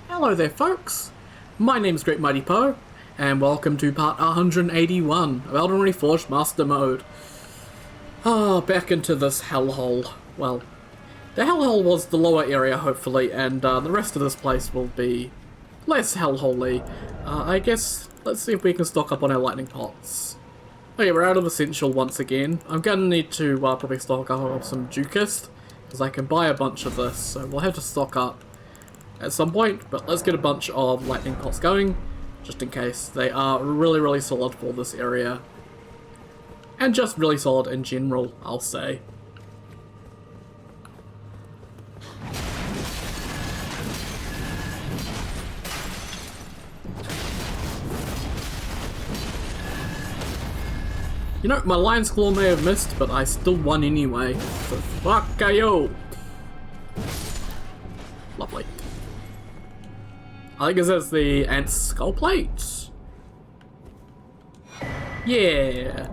Hello there folks, my name's Great Mighty Poe, and welcome to part 181 of Elden Ring Reforged Master Mode. Back into this hellhole. Well, the hellhole was the lower area hopefully, and the rest of this place will be less hellholey. I guess, let's see if we can stock up on our lightning pots. Okay, we're out of Essential once again. I'm gonna need to probably stock up on some Ducist, because I can buy a bunch of this, so we'll have to stock up at some point, but let's get a bunch of lightning pots going, just in case. They are really solid for this area. And just really solid in general, I'll say. You know, my Lion's Claw may have missed, but I still won anyway. So fuck yo! Lovely. I think this is the Ant's Skull Plate. Yeah.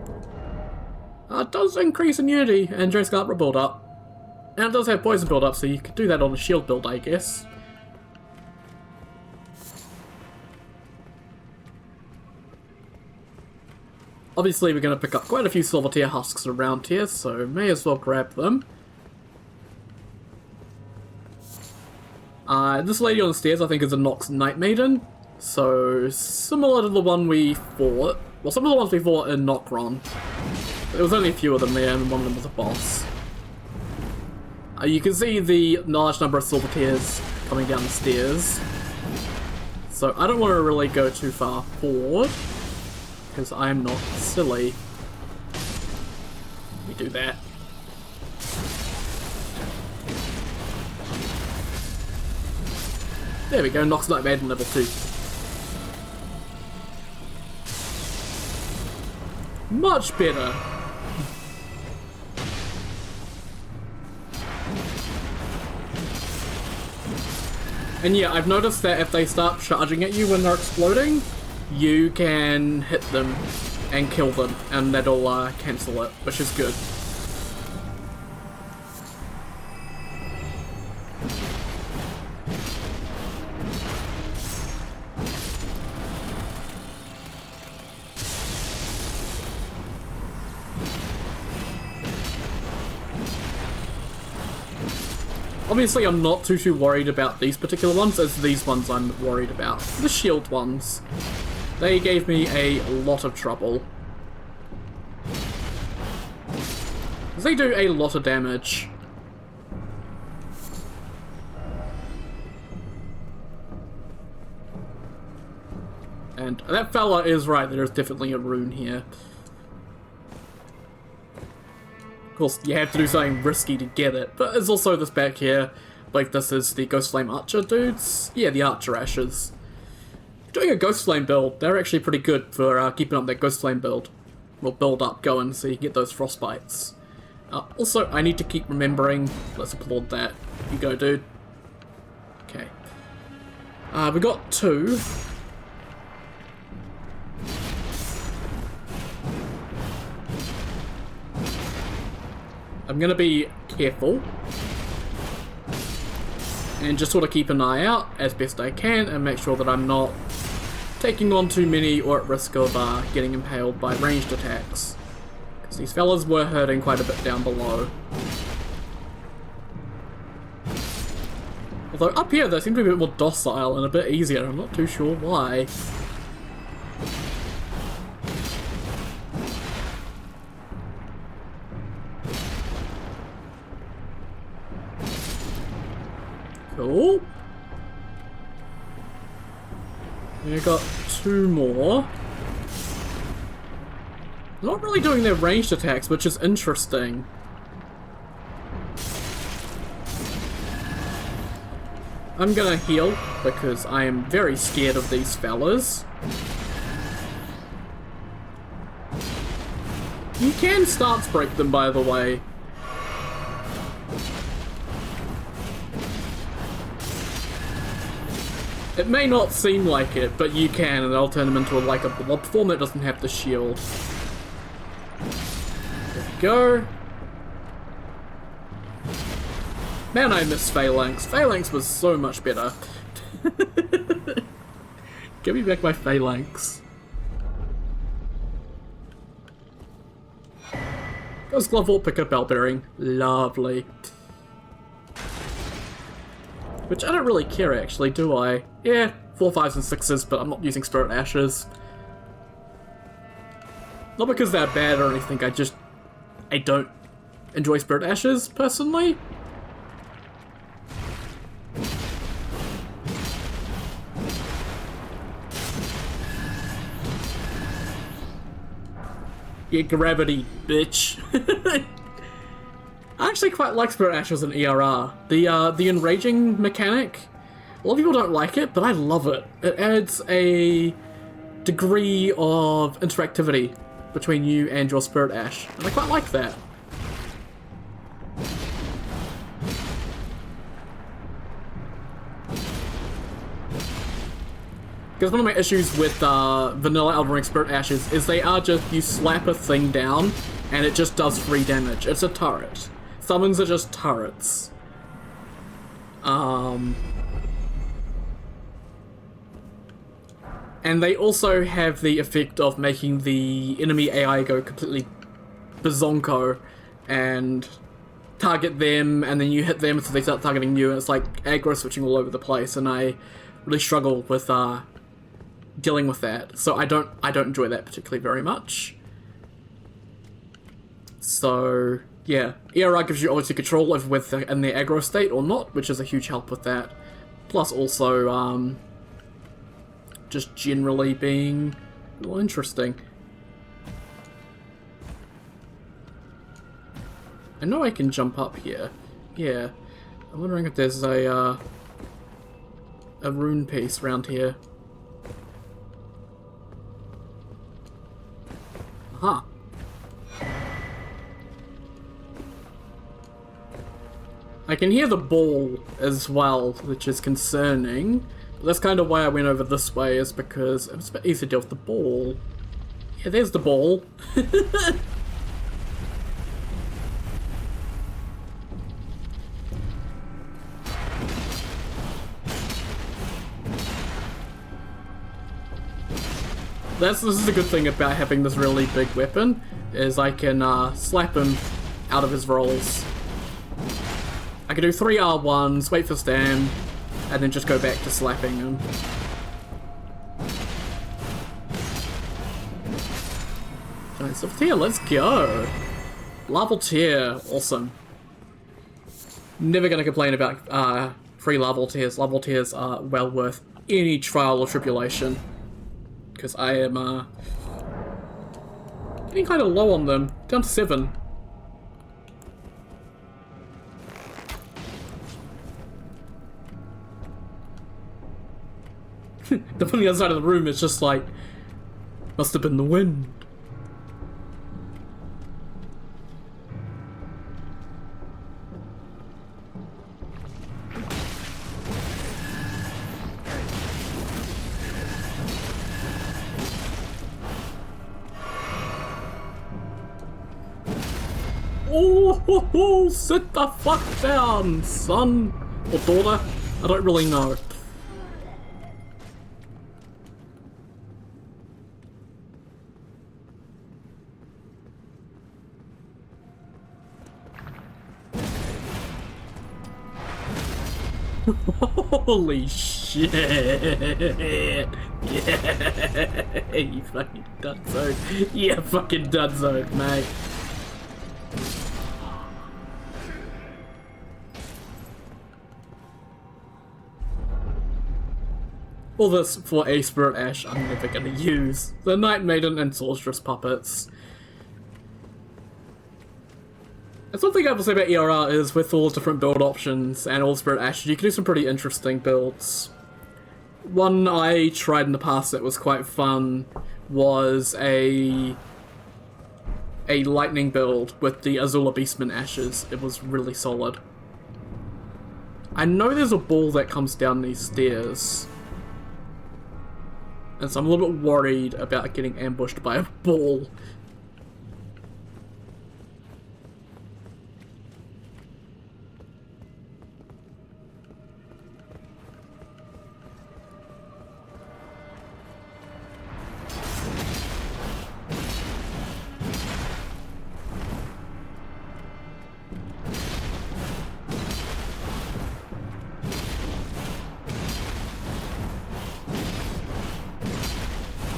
It does increase immunity and Drain Scarlet build up. And it does have poison build up, so you could do that on a shield build, I guess. Obviously, we're going to pick up quite a few Silver Tier husks around here, so may as well grab them. This lady on the stairs, I think, is a Nox Night Maiden. So, similar to the one we fought. Well, some of the ones we fought in Nokron. There was only a few of them there, and one of them was a boss. You can see the large number of Silver Tiers coming down the stairs. So, I don't want to really go too far forward, because I'm not silly. We do that. There we go, Nox Night Maiden level 2. Much better. And yeah, I've noticed that if they start charging at you when they're exploding, you can hit them and kill them, and that'll cancel it, which is good. Obviously, I'm not too worried about these particular ones, as these ones I'm worried about. The shield ones. They gave me a lot of trouble. They do a lot of damage. And that fella is right, there is definitely a rune here. Of course, you have to do something risky to get it, but there's also this back here. Like, this is the Ghost Flame Archer dudes. Yeah, the Archer Ashes. Doing a Ghost Flame build, they're actually pretty good for keeping up that Ghost Flame build. Well, build up going so you can get those frostbites. Also, I need to keep remembering. Let's applaud that. You go, dude. Okay. We got 2. I'm gonna be careful and just sort of keep an eye out as best I can and make sure that I'm not taking on too many or at risk of getting impaled by ranged attacks, because these fellas were hurting quite a bit down below. Although up here they seem to be a bit more docile and a bit easier, I'm not too sure why. Cool. We've got 2 more. Not really doing their ranged attacks, which is interesting. I'm gonna heal, because I am very scared of these fellas. You can stance break them, by the way. It may not seem like it, but you can, and they'll turn them into like a blob form that doesn't have the shield. There we go. Man, I miss Phalanx. Phalanx was so much better. Give me back my phalanx. Goes Glovewort, pick up bell bearing. Lovely. Which I don't really care actually, do I? Yeah, 4, 5s, and 6s, but I'm not using Spirit Ashes. Not because they're bad or anything, I don't enjoy Spirit Ashes, personally. Yeah, gravity, bitch. I actually quite like Spirit Ashes in ERR. The enraging mechanic, a lot of people don't like it, but I love it. It adds a degree of interactivity between you and your Spirit Ash, and I quite like that. Because one of my issues with vanilla Elden Ring Spirit Ashes is they are just, you slap a thing down and it just does free damage. It's a turret. Summons are just turrets. And they also have the effect of making the enemy AI go completely bazonko and target them, and then you hit them so they start targeting you, and it's like aggro switching all over the place, and I really struggle with dealing with that. So I don't enjoy that particularly very much. So yeah, ERR gives you obviously control over whether they're in their aggro state or not, which is a huge help with that. Plus also just generally being a little interesting. I know I can jump up here. Yeah. I'm wondering if there's a rune piece around here. Aha. I can hear the ball as well, which is concerning. But that's kind of why I went over this way, is because it's a bit easier to deal with the ball. Yeah, there's the ball. This is a good thing about having this really big weapon, is I can slap him out of his rolls. I can do 3 R1s, wait for stam, and then just go back to slapping him. Giant Silver Tier, let's go! Larval Tier, awesome. Never gonna complain about free Larval Tiers. Larval Tiers are well worth any trial or tribulation. Because I am getting kind of low on them. Down to 7. The one on the other side of the room is just like, must have been the wind. Oh, sit the fuck down, son or daughter. I don't really know. Holy shit! Yeah, you fucking dunzo. Yeah, fucking dunzo, mate. All this for a Spirit Ash I'm never gonna use. The Night Maiden and Sorceress puppets. And something I will say about ERR is with all the different build options and all the Spirit Ashes, you can do some pretty interesting builds. One I tried in the past that was quite fun was a lightning build with the Azula Beastman Ashes. It was really solid. I know there's a ball that comes down these stairs. And so I'm a little bit worried about getting ambushed by a ball.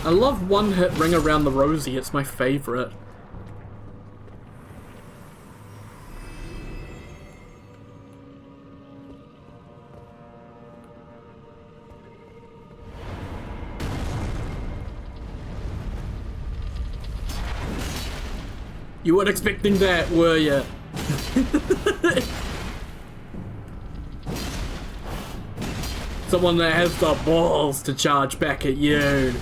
I love one hit ring around the rosy, it's my favorite. You weren't expecting that, were you? Someone that has the balls to charge back at you.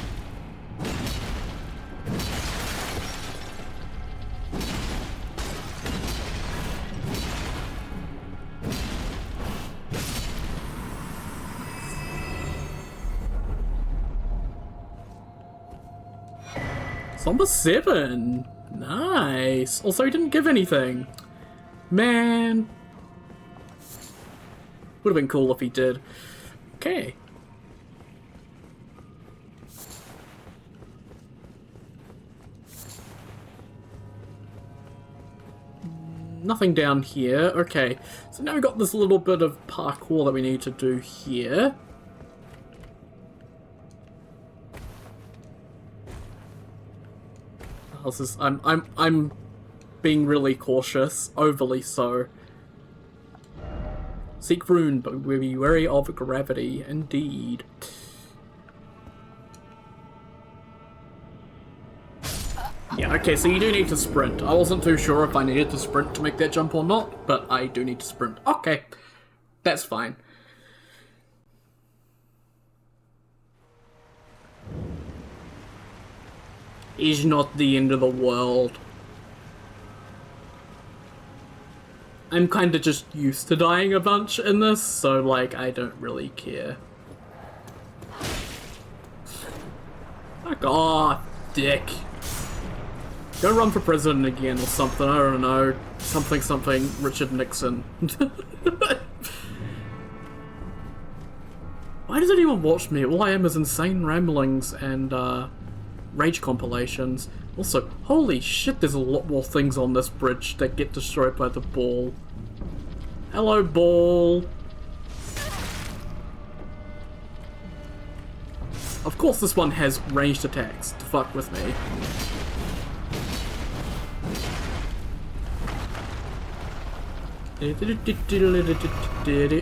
It's number 7. Nice. Also, he didn't give anything. Man. Would have been cool if he did. Okay. Nothing down here. Okay. So now we've got this little bit of parkour that we need to do here. This is, I'm being really cautious, overly so. Seek rune, but we'll be wary of gravity, indeed. Yeah, okay, so you do need to sprint. I wasn't too sure if I needed to sprint to make that jump or not, but I do need to sprint. Okay, that's fine. Is not the end of the world. I'm kinda just used to dying a bunch in this, so like, I don't really care. Fuck off, dick. Go run for president again or something, I don't know. Something, Richard Nixon. Why does anyone watch me? All I am is insane ramblings and, rage compilations. Also, holy shit, there's a lot more things on this bridge that get destroyed by the ball. Hello, ball. Of course this one has ranged attacks to fuck with me.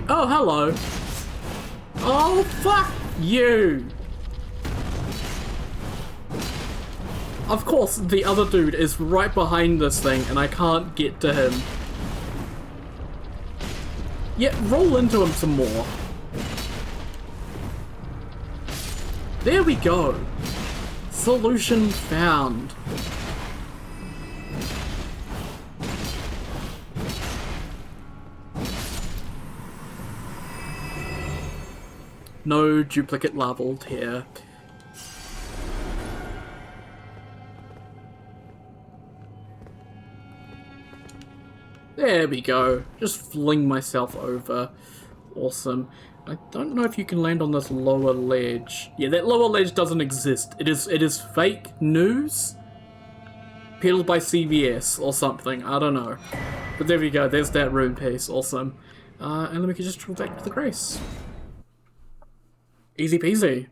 Oh, hello. Oh, fuck you. Of course, the other dude is right behind this thing, and I can't get to him. Yeah, roll into him some more. There we go. Solution found. No duplicate leveled here. There we go. Just fling myself over. Awesome. I don't know if you can land on this lower ledge. Yeah, that lower ledge doesn't exist. It is fake news. Peddled by CVS or something. I don't know. But there we go. There's that rune piece. Awesome. And then we can just travel back to the Grace. Easy peasy.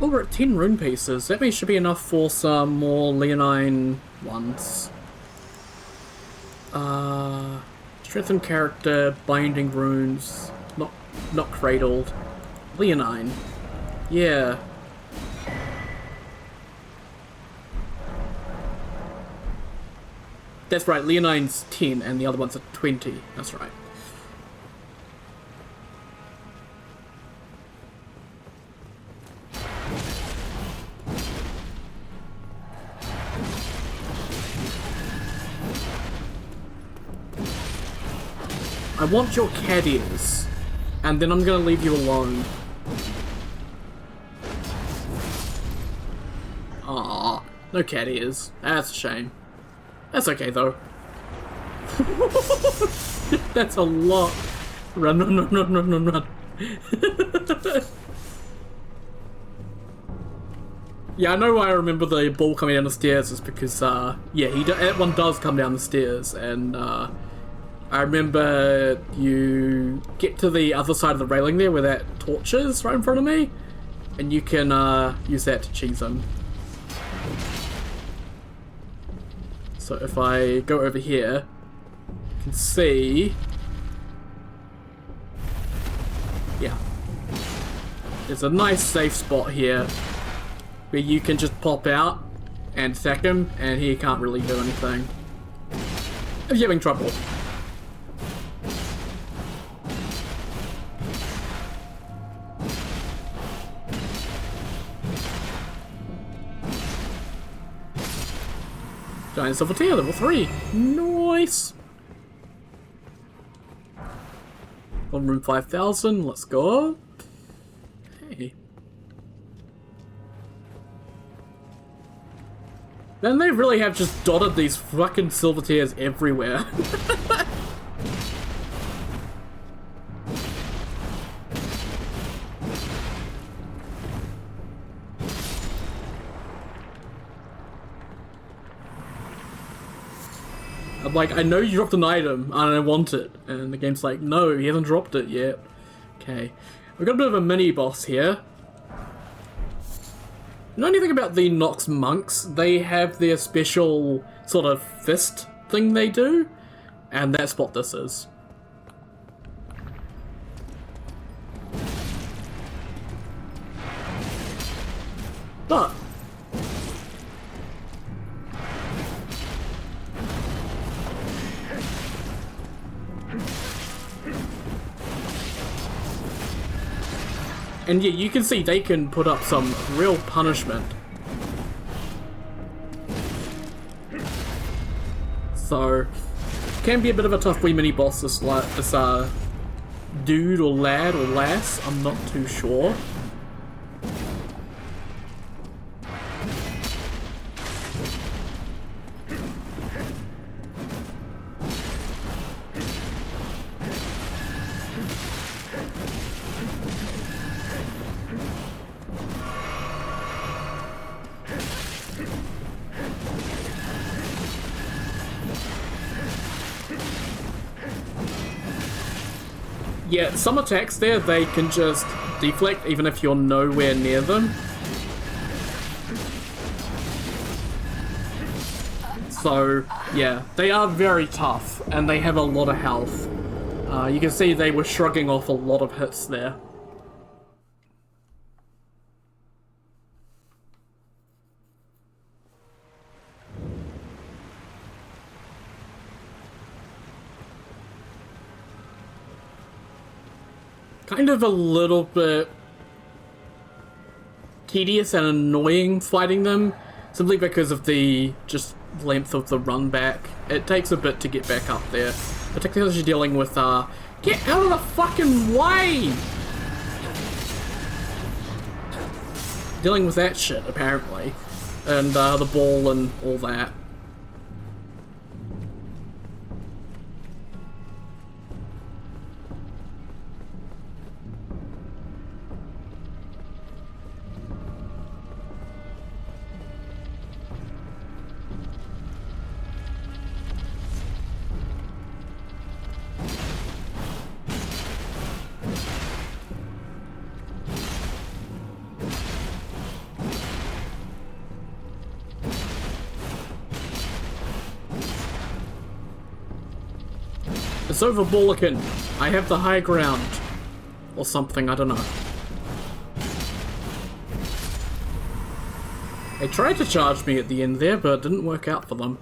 Oh, we're at 10 rune pieces. That should be enough for some more Leonine ones. Strengthen character, binding runes, not cradled. Leonine. Yeah. That's right, Leonine's 10 and the other one's at 20. That's right. I want your cat ears, and then I'm gonna leave you alone. Aww, no cat ears. That's a shame. That's okay though. That's a lot. Run. Yeah, I know why I remember the ball coming down the stairs is because, yeah, that one does come down the stairs, and, I remember you get to the other side of the railing there where that torch is right in front of me, and you can use that to cheese him. So if I go over here, you can see... Yeah. There's a nice safe spot here where you can just pop out and attack him, and he can't really do anything. If you're having trouble. Giant Silver Tear, level 3. Nice! On room 5000, let's go. Hey. Then they really have just dotted these fucking Silver Tears everywhere. I'm like, I know you dropped an item and I want it. And the game's like, no, he hasn't dropped it yet. Okay. We've got a bit of a mini-boss here. You know anything about the Nox monks? They have their special sort of fist thing they do. And that's what this is. But... and yeah, you can see they can put up some real punishment. So, can be a bit of a tough wee mini boss, this dude or lad or lass, I'm not too sure. Yeah, some attacks there, they can just deflect even if you're nowhere near them. So, yeah, they are very tough, and they have a lot of health. You can see they were shrugging off a lot of hits there. Kind of a little bit tedious and annoying fighting them, simply because of the just length of the run back. It takes a bit to get back up there, particularly as you're dealing with get out of the fucking way! Dealing with that shit, apparently, and the ball and all that. It's over, Bullikin. I have the high ground. Or something, I don't know. They tried to charge me at the end there, but it didn't work out for them.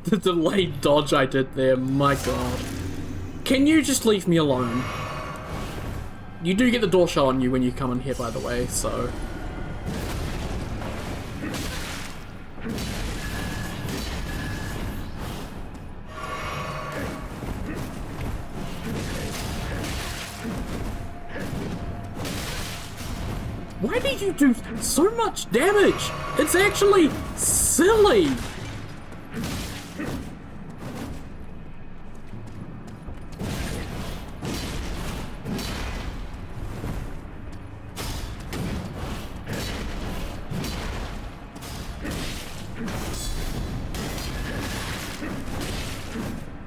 The delayed dodge I did there, my god. Can you just leave me alone? You do get the door shut on you when you come in here, by the way, so... Why did you do so much damage? It's actually silly!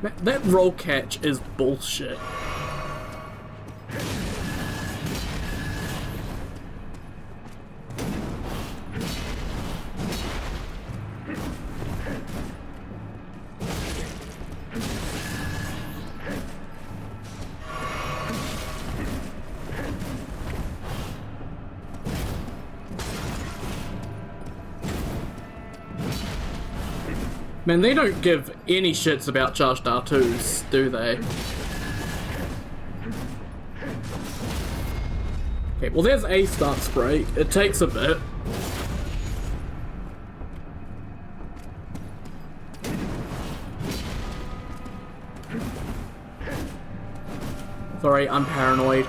That roll catch is bullshit. Man, they don't give any shits about charged R2s, do they? Okay, well there's a stance break. It takes a bit. Sorry, I'm paranoid.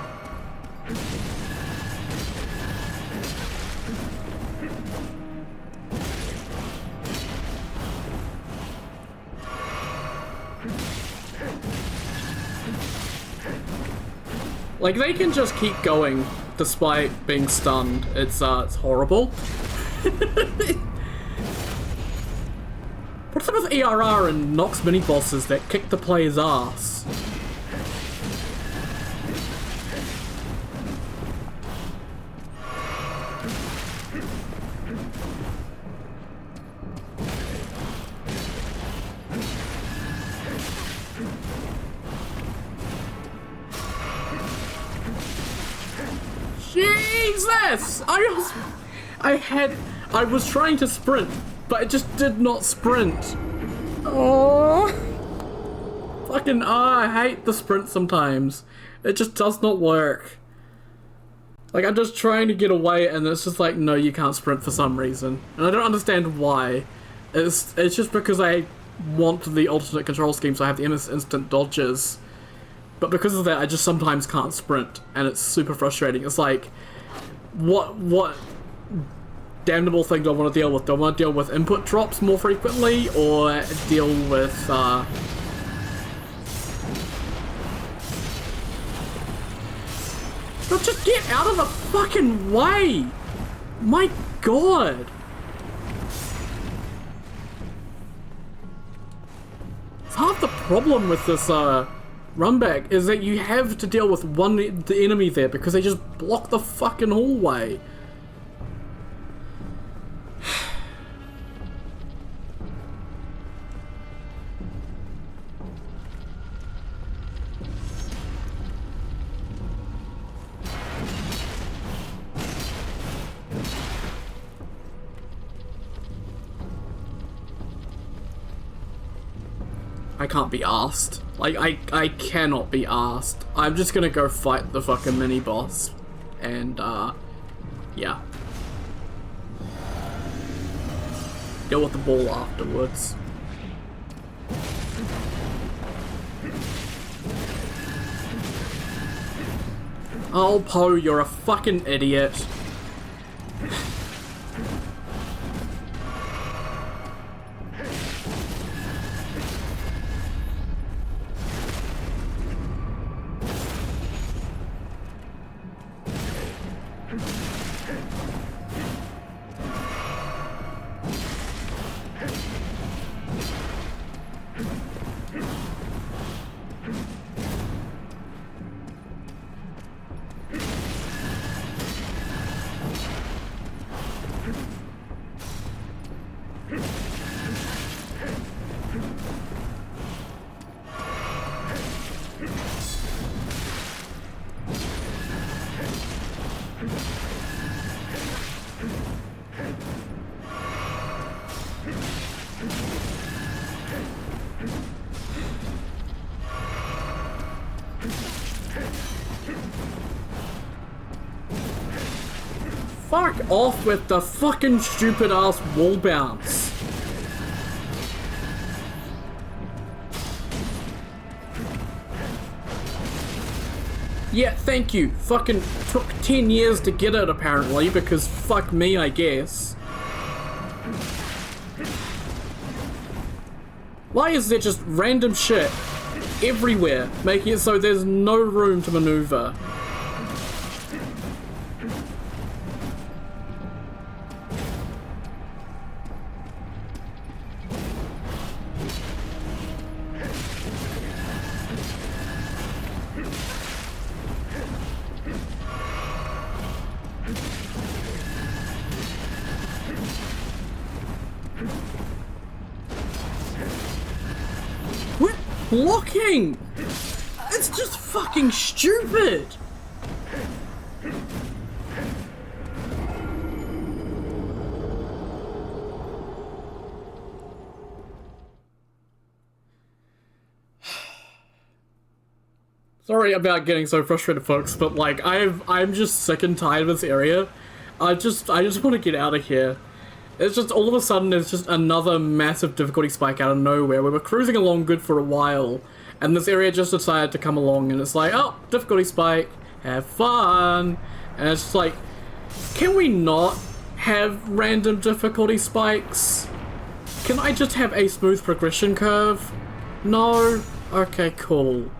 Like, they can just keep going despite being stunned. It's horrible. What's up with ERR and Nox mini-bosses that kick the player's ass? Jesus! I was trying to sprint, but it just did not sprint. Oh, fucking I hate the sprint sometimes. It just does not work. Like, I'm just trying to get away, and it's just like, no, you can't sprint for some reason, and I don't understand why. It's just because I want the alternate control scheme, so I have the instant dodges. But because of that, I just sometimes can't sprint, and it's super frustrating. It's like, what damnable thing do I want to deal with? Do I want to deal with input drops more frequently, or deal with, No, just get out of the fucking way! My god! It's half the problem with this, run back is that you have to deal with the enemy there because they just block the fucking hallway. I can't be arsed. Like, I cannot be arsed. I'm just gonna go fight the fucking mini-boss. And, yeah. Deal with the ball afterwards. Oh, Poe, you're a fucking idiot. Fuck off with the fucking stupid ass wall bounce. Yeah, thank you. Fucking took 10 years to get it apparently, because fuck me, I guess. Why is there just random shit everywhere, making it so there's no room to maneuver? blocking? It's just fucking stupid. Sorry about getting so frustrated, folks, but like I'm just sick and tired of this area. I just want to get out of here. It's just all of a sudden there's just another massive difficulty spike out of nowhere. We were cruising along good for a while, and this area just decided to come along, and it's like, oh, difficulty spike, have fun. And it's just like, can we not have random difficulty spikes? Can I just have a smooth progression curve? No? Okay, cool.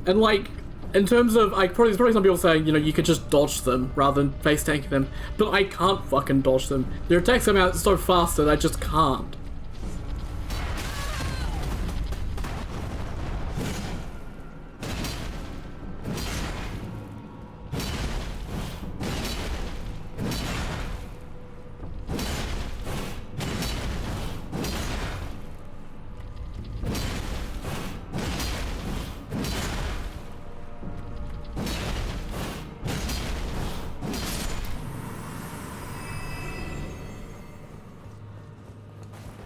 And like, in terms of, like, there's probably some people saying, you know, you could just dodge them rather than face tanking them, but I can't fucking dodge them. Their attacks come out so fast that I just can't.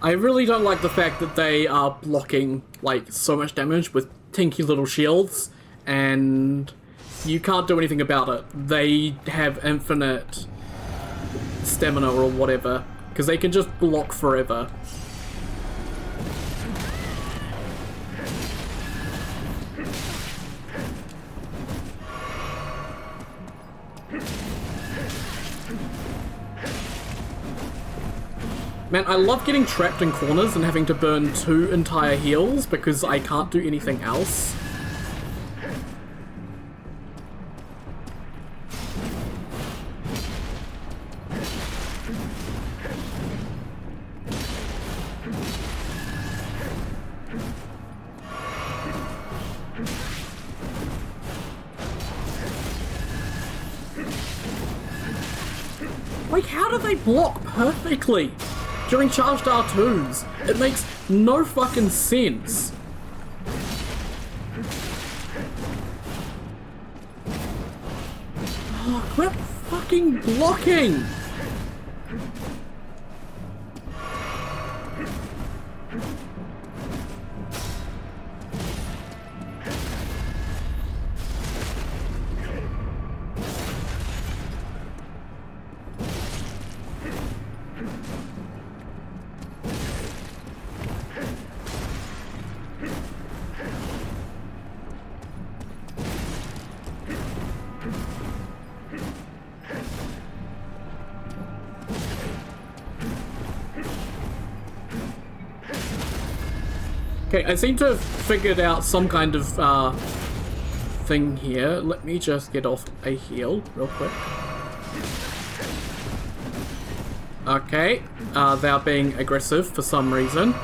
I really don't like the fact that they are blocking, like, so much damage with tinky little shields, and you can't do anything about it. They have infinite stamina or whatever, because they can just block forever. Man, I love getting trapped in corners and having to burn 2 entire heals because I can't do anything else. Like, how do they block perfectly during charged R2s? It makes no fucking sense. Oh, quit fucking blocking! Okay, I seem to have figured out some kind of thing here. Let me just get off a heal real quick. Okay, they're being aggressive for some reason.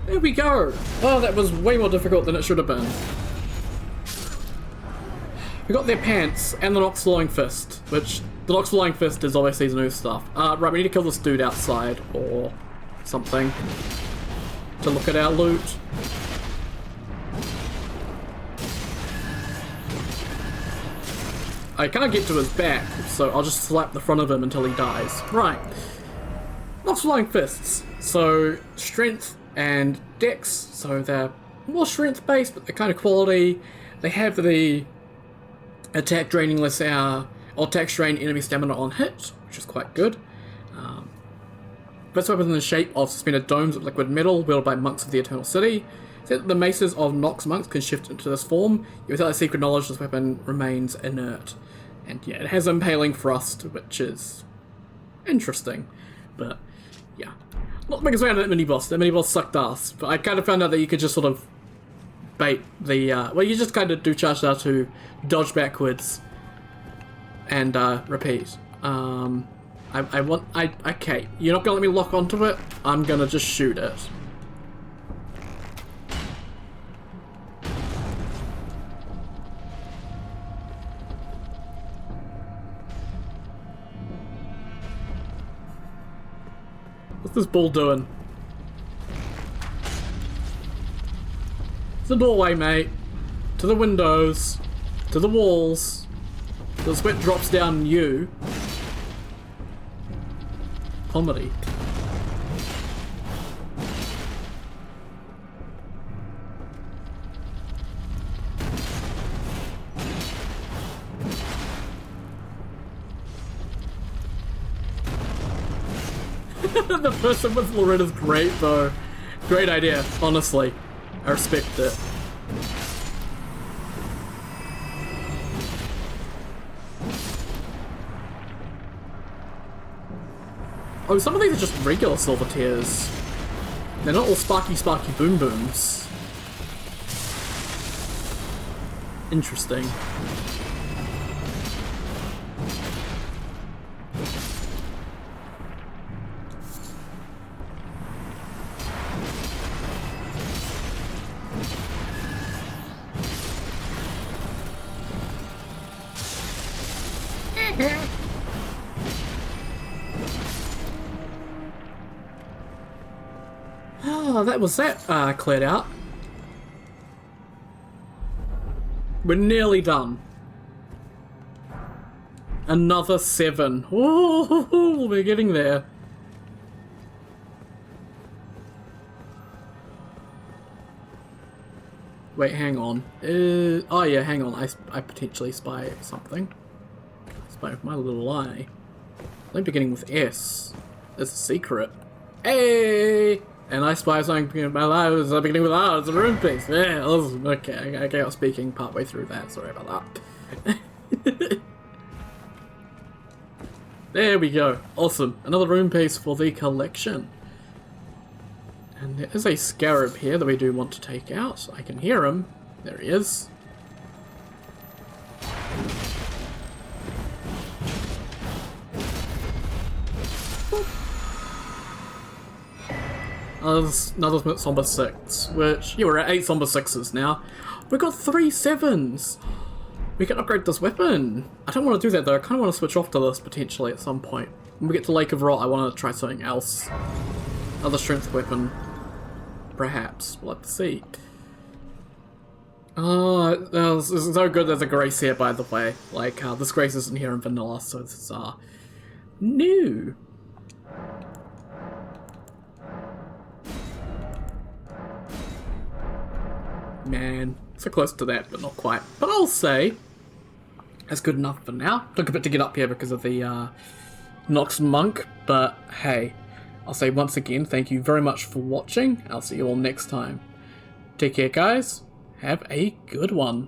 There we go! Oh, that was way more difficult than it should have been. We got their pants and the Nox Flying Fist, which the Nox Flying Fist is obviously his new stuff. Right, we need to kill this dude outside or something to look at our loot. I can't get to his back, so I'll just slap the front of him until he dies. Right. Nox Flying Fists. So, strength and dex, so they're more strength based, but they're kind of quality. They have the attack draining less or attack strain enemy stamina on hit, which is quite good. This weapon in the shape of suspended domes of liquid metal wielded by monks of the Eternal City. Said that the maces of Nox monks can shift into this form. Without their secret knowledge, this weapon remains inert. And yeah, it has impaling thrust, which is interesting. But yeah. Not the biggest fan of that mini-boss. That mini-boss sucked ass. But I kind of found out that you could just sort of bait the, well, you just kind of do charge down to dodge backwards and, repeat. Okay, you're not gonna let me lock onto it? I'm gonna just shoot it. What's this ball doing? It's the doorway, mate. To the windows. To the walls. The sweat drops down you. Comedy. The person with Loretta's great, though. Great idea, honestly. I respect it. Oh, some of these are just regular silver tears. They're not all sparky boom booms. Interesting. Oh, that was that cleared out. We're nearly done. Another 7. Oh, we're getting there. Wait, hang on. Oh yeah, hang on. I potentially spy something. Spy with my little eye. I'm beginning with S. It's a secret. Hey! And I spy something beginning with my life. Beginning with R. It's a room piece. Yeah, awesome. Okay, I got speaking partway through that. Sorry about that. There we go. Awesome. Another room piece for the collection. And there is a scarab here that we do want to take out. I can hear him. There he is. Another Somber 6, which, yeah, we're at 8 Somber 6s now. We've got 3 7s! We can upgrade this weapon! I don't want to do that though, I kind of want to switch off to this potentially at some point. When we get to Lake of Rot, I want to try something else. Another strength weapon. Perhaps. We'll have to see. Oh, this is so good there's a grace here, by the way. Like, this grace isn't here in vanilla, so this is, new. Man, so close to that, but not quite. But I'll say, that's good enough for now. Took a bit to get up here because of the, Nox Monk, but hey. I'll say once again, thank you very much for watching. I'll see you all next time. Take care, guys. Have a good one.